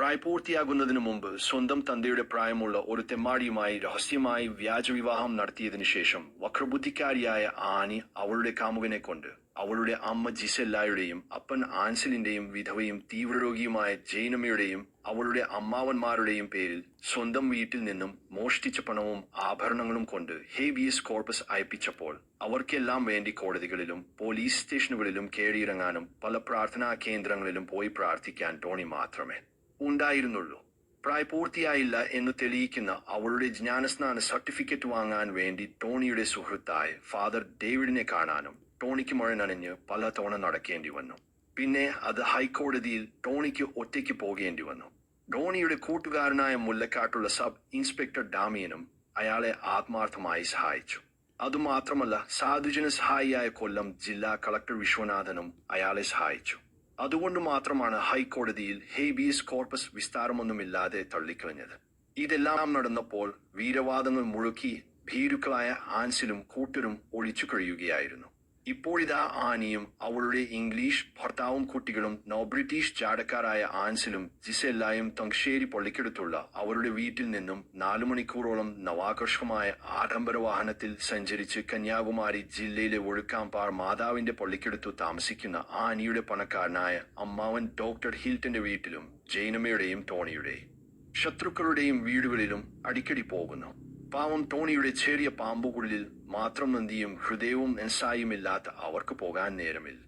പ്രായപൂർത്തിയാകുന്നതിനു മുമ്പ് സ്വന്തം തന്തയുടെ പ്രായമുള്ള ഒരു തെമ്മാടിയുമായി രഹസ്യമായി വ്യാജവിവാഹം നടത്തിയതിനു ശേഷം വക്രബുദ്ധിക്കാരിയായ ആനി അവളുടെ കാമുകനെ കൊണ്ട് അവളുടെ അമ്മ ജിസെല്ലായുടെയും അപ്പൻ ആൻസിലിന്റെയും വിധവയും തീവ്രരോഗിയുമായ ജൈനമ്മയുടെയും അവളുടെ അമ്മാവന്മാരുടെയും പേരിൽ സ്വന്തം വീട്ടിൽ നിന്നും മോഷ്ടിച്ച പണവും ആഭരണങ്ങളും കൊണ്ട് ഹേബിയസ് കോർപ്പസ് അയപ്പിച്ചപ്പോൾ അവർക്കെല്ലാം വേണ്ടി കോടതികളിലും പോലീസ് സ്റ്റേഷനുകളിലും കയറിയിറങ്ങാനും പല പ്രാർത്ഥനാ കേന്ദ്രങ്ങളിലും പോയി പ്രാർത്ഥിക്കാൻ ടോണി മാത്രമേ ഉണ്ടായിരുന്നുള്ളൂ. പ്രായപൂർത്തിയായില്ല എന്ന് തെളിയിക്കുന്ന അവളുടെ ജ്ഞാനസ്നാന സർട്ടിഫിക്കറ്റ് വാങ്ങാൻ വേണ്ടി ടോണിയുടെ സുഹൃത്തായ ഫാദർ ഡേവിഡിനെ കാണാനും ടോണിക്ക് മുഴനണിഞ്ഞ് പല തവണ നടക്കേണ്ടി വന്നു. പിന്നെ അത് ഹൈക്കോടതിയിൽ ടോണിക്ക് ഒറ്റയ്ക്ക് പോകേണ്ടി വന്നു. ടോണിയുടെ കൂട്ടുകാരനായ മുല്ലക്കാട്ടുള്ള സബ് ഇൻസ്പെക്ടർ ഡാമിയനും അയാളെ ആത്മാർത്ഥമായി സഹായിച്ചു. അതുമാത്രമല്ല, സാധുജന സഹായിയായ കൊല്ലം ജില്ലാ കളക്ടർ വിശ്വനാഥനും അയാളെ സഹായിച്ചു. അതുകൊണ്ട് മാത്രമാണ് ഹൈക്കോടതിയിൽ ഹേബിയസ് കോർപ്പസ് വിസ്താരമൊന്നുമില്ലാതെ തള്ളിക്കളഞ്ഞത്. ഇതെല്ലാം നടന്നപ്പോൾ വീരവാദങ്ങൾ മുഴുക്കി ഭീരുക്കളായ ആൻസിലും കൂട്ടരും ഒളിച്ചു കഴിയുകയായിരുന്നു. ഇപ്പോഴിതാ ആനിയും അവളുടെ ഇംഗ്ലീഷ് ഭർത്താവും കുട്ടികളും നോ ബ്രിട്ടീഷ് ജാടക്കാരായ ആൻസിലും ജിസെല്ലായും തങ്കശ്ശേരി പള്ളിക്കടുത്തുള്ള അവരുടെ വീട്ടിൽ നിന്നും 4 മണിക്കൂറോളം നവാകർഷകമായ ആഡംബര വാഹനത്തിൽ സഞ്ചരിച്ച് കന്യാകുമാരി ജില്ലയിലെ ഒഴുക്കാമ്പാർ മാതാവിന്റെ പള്ളിക്കടുത്തു താമസിക്കുന്ന ആനിയുടെ പണക്കാരനായ അമ്മാവൻ ഡോക്ടർ ഹിൽട്ടന്റെ വീട്ടിലും ജൈനമ്മയുടെയും ടോണിയുടെയും ശത്രുക്കളുടെയും വീടുകളിലും അടിക്കടി പോകുന്നു. പാവം ടോണിയുടെ ചെറിയ പാമ്പുകുള്ളിൽ മാത്രം നന്ദിയും ഹൃദയവും എൻസായുമില്ലാത്ത അവർക്ക് പോകാൻ നേരമില്ല.